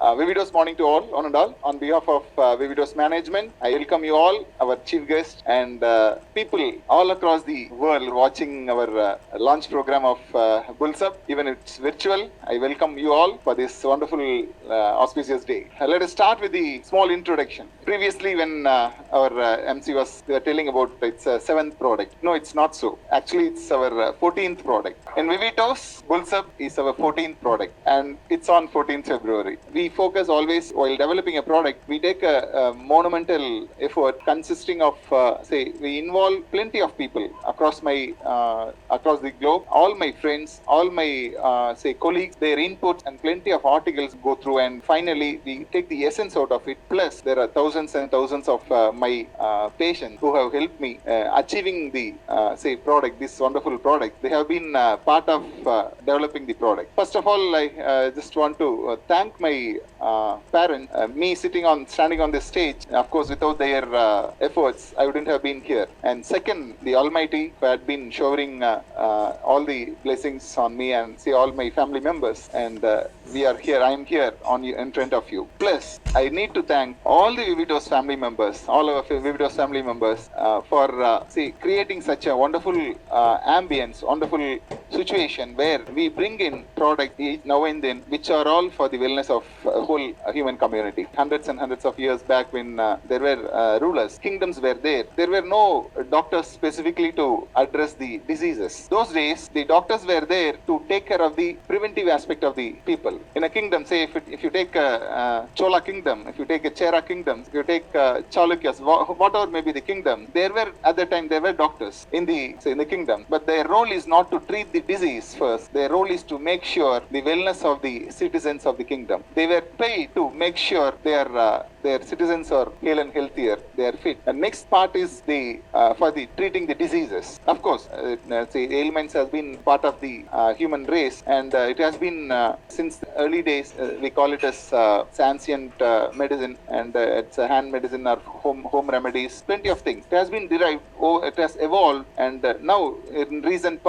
Vividos morning to all, on and all. On behalf of Vividos management, I welcome you all, our chief guest, and people all across the world watching our launch program of Bulsup. Even if it's virtual, I welcome you all for this wonderful auspicious day. Let us start with the small introduction. Previously, when our MC was telling about its seventh product, no, it's not so. Actually, it's our 14th product. In Vividos, Bulsup is our 14th product, and it's on 14th February. We focus always, while developing a product, we take a monumental effort consisting of, we involve plenty of people across the globe, all my friends, all my colleagues, their input, and plenty of articles go through, and finally we take the essence out of it. Plus, there are thousands and thousands of my patients who have helped me achieving the product, this wonderful product. They have been part of developing the product. First of all, I just want to thank my parents. Me standing on this stage, of course, without their efforts, I wouldn't have been here. And second, the Almighty, who had been showering all the blessings on me and all my family members. And we are here. I am here in front of you. Plus, I need to thank all the Vividos family members, all of our Vividos family members, for creating such a wonderful ambience, wonderful situation where we bring in product now and then, which are all for the wellness of whole human community. Hundreds and hundreds of years back, when there were rulers, kingdoms were there. There were no doctors specifically to address the diseases. Those days, the doctors were there to take care of the preventive aspect of the people. In a kingdom, say if you take a Chola kingdom, if you take a Chera kingdom, if you take Chalukyas, whatever may be the kingdom, at that time there were doctors in the kingdom, but their role is not to treat the disease first. Their role is to make sure the wellness of the citizens of the kingdom. They were paid to make sure their citizens are hale and healthier, they are fit. The next part is for the treating the diseases. Of course, ailments has been part of the human race, and it has been since the early days. We call it as ancient medicine, and it's a hand medicine or home remedies. Plenty of things. It has been derived. It has evolved, and now in recent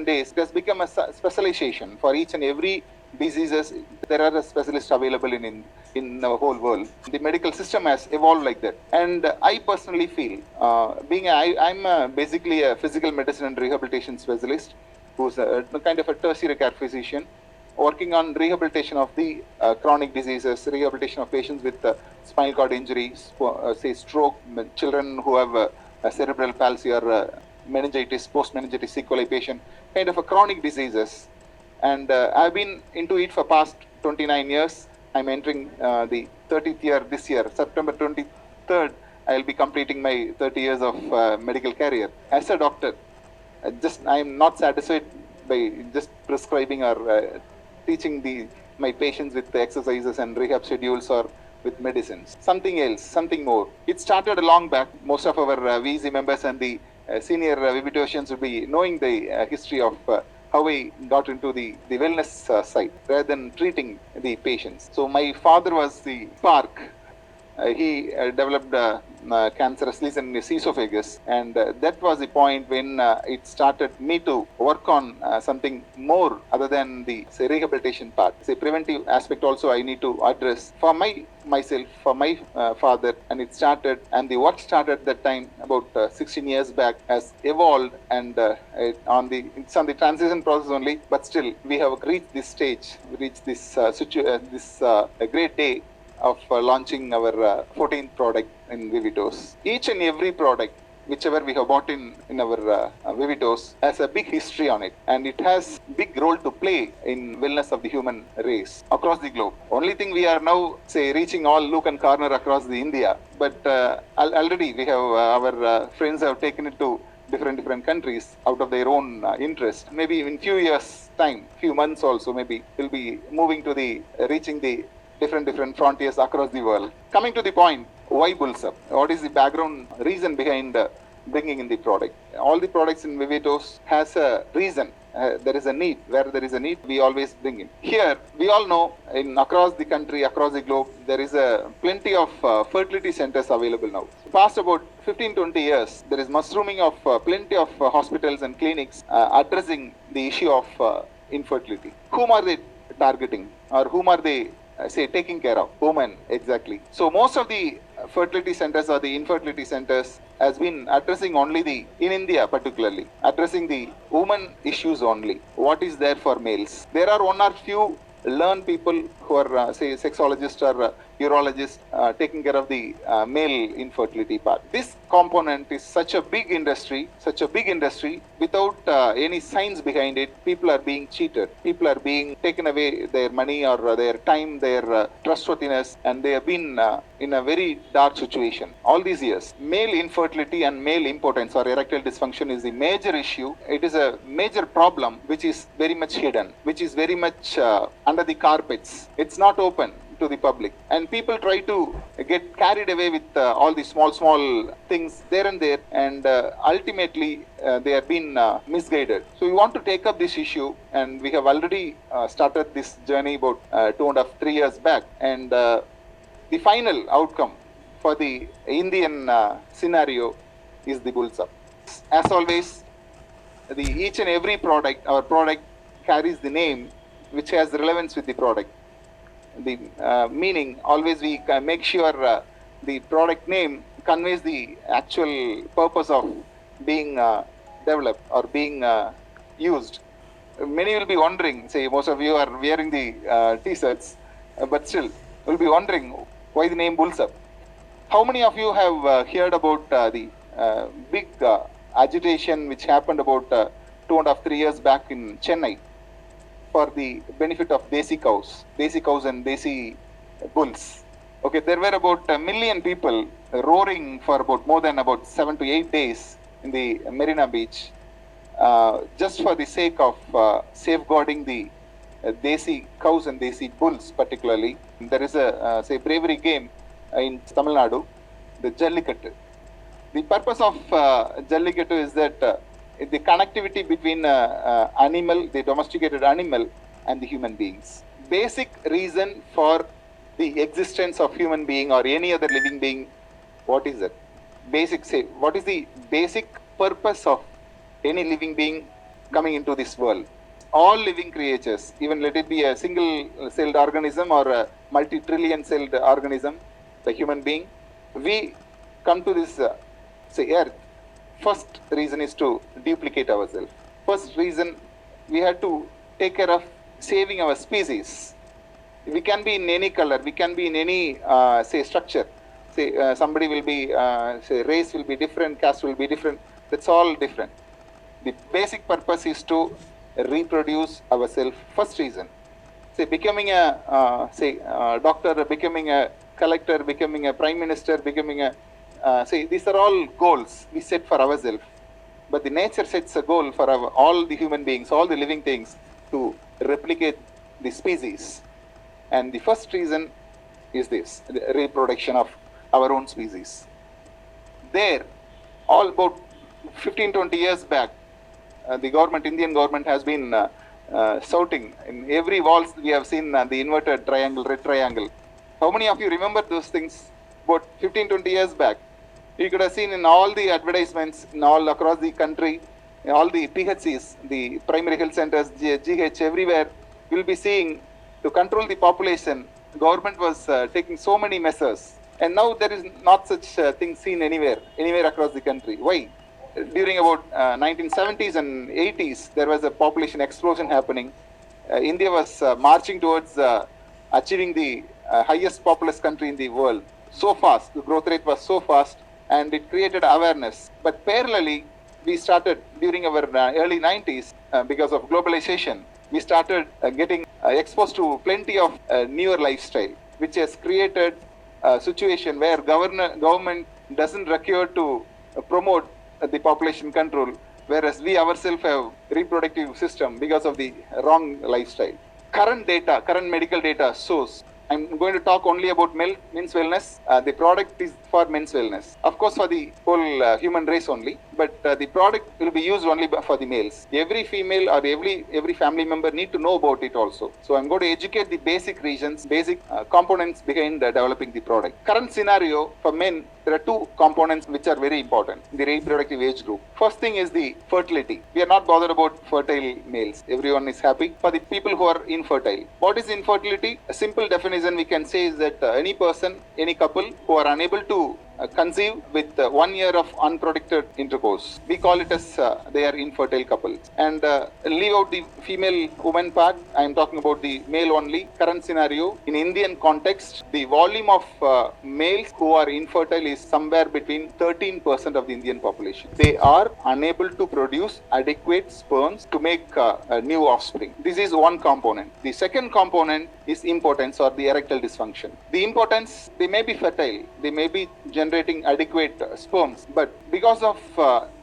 days, it has become a specialization for each and every diseases. There are specialists available in our whole world. The medical system has evolved like that. And I personally feel, I'm basically a physical medicine and rehabilitation specialist, who's a kind of a tertiary care physician, working on rehabilitation of the chronic diseases, rehabilitation of patients with spinal cord injuries, stroke, children who have cerebral palsy or meningitis, post-meningitis sequelae patient, kind of a chronic diseases. And I've been into it for past 29 years. I'm entering the 30th year this year. September 23rd, I'll be completing my 30 years of medical career. As a doctor, I'm not satisfied by just prescribing or teaching my patients with the exercises and rehab schedules or with medicines. Something else, something more. It started a long back. Most of our VC members and the senior Vividosians will be knowing the history of how I got into the wellness side rather than treating the patients. So my father was the spark. He developed cancerous lesion in his esophagus, and that was the point when it started me to work on something more other than the rehabilitation part. Preventive aspect also I need to address for myself, for my father, and it started, and the work started that time about 16 years back, has evolved, and it's on the transition process only, but still we have reached this stage, this great day of launching our 14th product in Vividos. Each and every product, whichever we have bought in our Vividos, has a big history on it, and it has big role to play in wellness of the human race across the globe. Only thing, we are now reaching all nook and corner across the India, but already we have our friends have taken it to different countries out of their own interest. Maybe in few years time, few months also, maybe we'll be moving to reaching the different frontiers across the world. Coming to the point, why Bulsup? What is the background reason behind bringing in the product? All the products in Vividos has a reason. There is a need. Where there is a need, we always bring in. Here, we all know, across the country, across the globe, there is plenty of fertility centers available now. Past about 15-20 years, there is mushrooming of plenty of hospitals and clinics addressing the issue of infertility. Whom are they targeting, or whom are they say taking care of women exactly. So most of the fertility centers or the infertility centers has been addressing only the, in India particularly, addressing the women issues only. What is there for males? There are one or few learned people who are say sexologists or urologists taking care of the male infertility part. This component is such a big industry, without any science behind it. People are being cheated. People are being taken away their money or their time, their trustworthiness, and they have been in a very dark situation all these years. Male infertility and male impotence or erectile dysfunction is the major issue. It is a major problem which is very much hidden, which is very much under the carpets. It's not open to the public, and people try to get carried away with all the small things there and there, and ultimately they have been misguided. So we want to take up this issue, and we have already started this journey about 2.5-3 years back, and the final outcome for the Indian scenario is the Bulls Up. As always, each and every product, our product carries the name which has relevance with the product. The meaning, always we make sure the product name conveys the actual purpose of being developed or being used. Many will be wondering, say most of you are wearing the t-shirts, but still will be wondering why the name Bulls Up. How many of you have heard about the big agitation which happened about 2.5-3 years back in Chennai for the benefit of Desi cows and Desi bulls? Okay, there were about 1 million people roaring for about more than about 7 to 8 days in the Marina Beach, just for the sake of safeguarding the Desi cows and Desi bulls particularly. There is a say bravery game in Tamil Nadu, the Jallikattu. The purpose of Jallikattu is that the connectivity between animal, the domesticated animal, and the human beings. Basic reason for the existence of human being or any other living being, what is it? Basic, say, what is the basic purpose of any living being coming into this world? All living creatures, even let it be a single-celled organism or a multi-trillion-celled organism, the human being, we come to this, say, earth. First reason is to duplicate ourselves. First reason, we have to take care of saving our species. We can be in any color, we can be in any, say, structure. Say, somebody will be, say, race will be different, caste will be different. That's all different. The basic purpose is to reproduce ourselves. First reason. Say, becoming a, doctor, becoming a collector, becoming a prime minister, becoming a, say, these are all goals we set for ourselves. But the nature sets a goal for all the human beings, all the living things, to replicate the species. And the first reason is this, the reproduction of our own species. There, all about 15-20 years back, the government, Indian government has been shouting. In every walls we have seen the inverted triangle, red triangle. How many of you remember those things about 15-20 years back? You could have seen in all the advertisements, in all across the country, in all the PHCs, the primary health centers, GH, everywhere, you'll be seeing to control the population, government was taking so many measures. And now there is not such thing seen anywhere across the country. Why? During about 1970s and 80s, there was a population explosion happening. India was marching towards achieving the highest populous country in the world. So fast, the growth rate was so fast, and it created awareness. But parallelly, we started during our early 90s, because of globalization, we started getting exposed to plenty of newer lifestyle, which has created a situation where government doesn't require to promote the population control, whereas we ourselves have reproductive system because of the wrong lifestyle. Current medical data shows, I'm going to talk only about men's wellness. The product is for men's wellness. Of course, for the whole human race only. but the product will be used only for the males. Every female or every family member need to know about it also. So I'm going to educate the basic reasons, basic components behind developing the product. Current scenario for men, there are two components which are very important in the reproductive age group. First thing is the fertility. We are not bothered about fertile males. Everyone is happy. For the people who are infertile, what is infertility? A simple definition we can say is that any person, any couple who are unable to conceive with 1 year of unprotected intercourse, we call it as they are infertile couples. And leave out the female woman part, I am talking about the male only. Current scenario, in Indian context, the volume of males who are infertile is somewhere between 13% of the Indian population. They are unable to produce adequate sperms to make new offspring. This is one component. The second component is impotence or the erectile dysfunction. The impotence, they may be fertile, they may be generating adequate sperms, but because of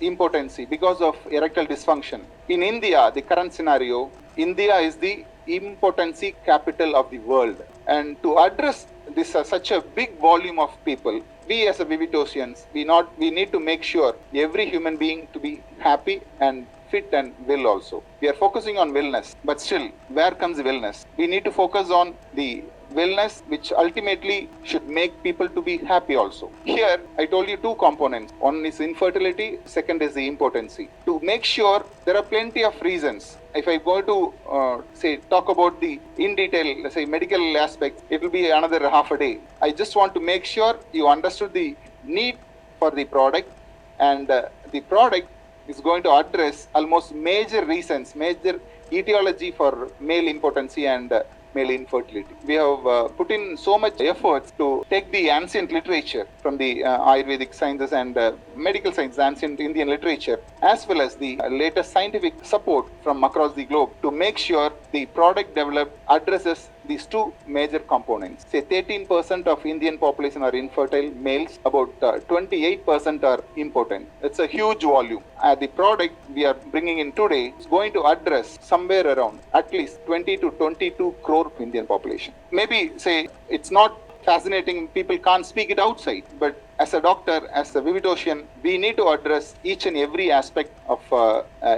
impotency, because of erectile dysfunction, in India, the current scenario, India is the impotency capital of the world. And to address this such a big volume of people, we as a Vivitosians, we need to make sure every human being to be happy and fit and well also. We are focusing on wellness, but still, where comes the wellness? We need to focus on the wellness which ultimately should make people to be happy also. Here, I told you two components. One is infertility, second is the impotency. To make sure, there are plenty of reasons. If I go to talk about the in detail, let's say medical aspect, it will be another half a day. I just want to make sure you understood the need for the product, and the product is going to address almost major reasons, major etiology for male impotency and male infertility. We have put in so much efforts to take the ancient literature from the Ayurvedic sciences and medical science, ancient Indian literature, as well as the latest scientific support from across the globe to make sure the product developed addresses these two major components. Say 13% of Indian population are infertile males, about 28% are impotent. It's a huge volume. The product we are bringing in today is going to address somewhere around at least 20 to 22 crore Indian population. Maybe say it's not fascinating, people can't speak it outside, but as a doctor, as a Vivitosian, we need to address each and every aspect of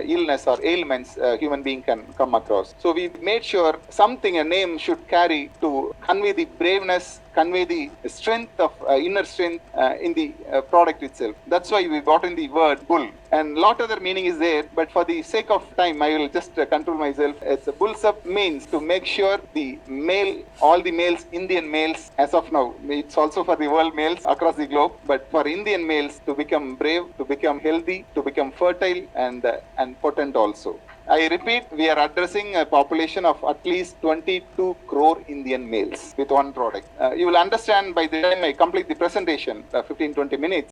illness or ailments a human being can come across. So we made sure something a name should carry to convey the braveness, convey the strength of inner strength in the product itself. That's why we brought in the word bull. And lot other meaning is there, but for the sake of time, I will just control myself. As a bulls up means to make sure the male, all the males, Indian males, as of now, it's also for the world males across the globe, but for Indian males to become brave, to become healthy, to become fertile and potent also. I repeat, we are addressing a population of at least 22 crore Indian males with one product. You will understand by the time I complete the presentation, 15-20 minutes,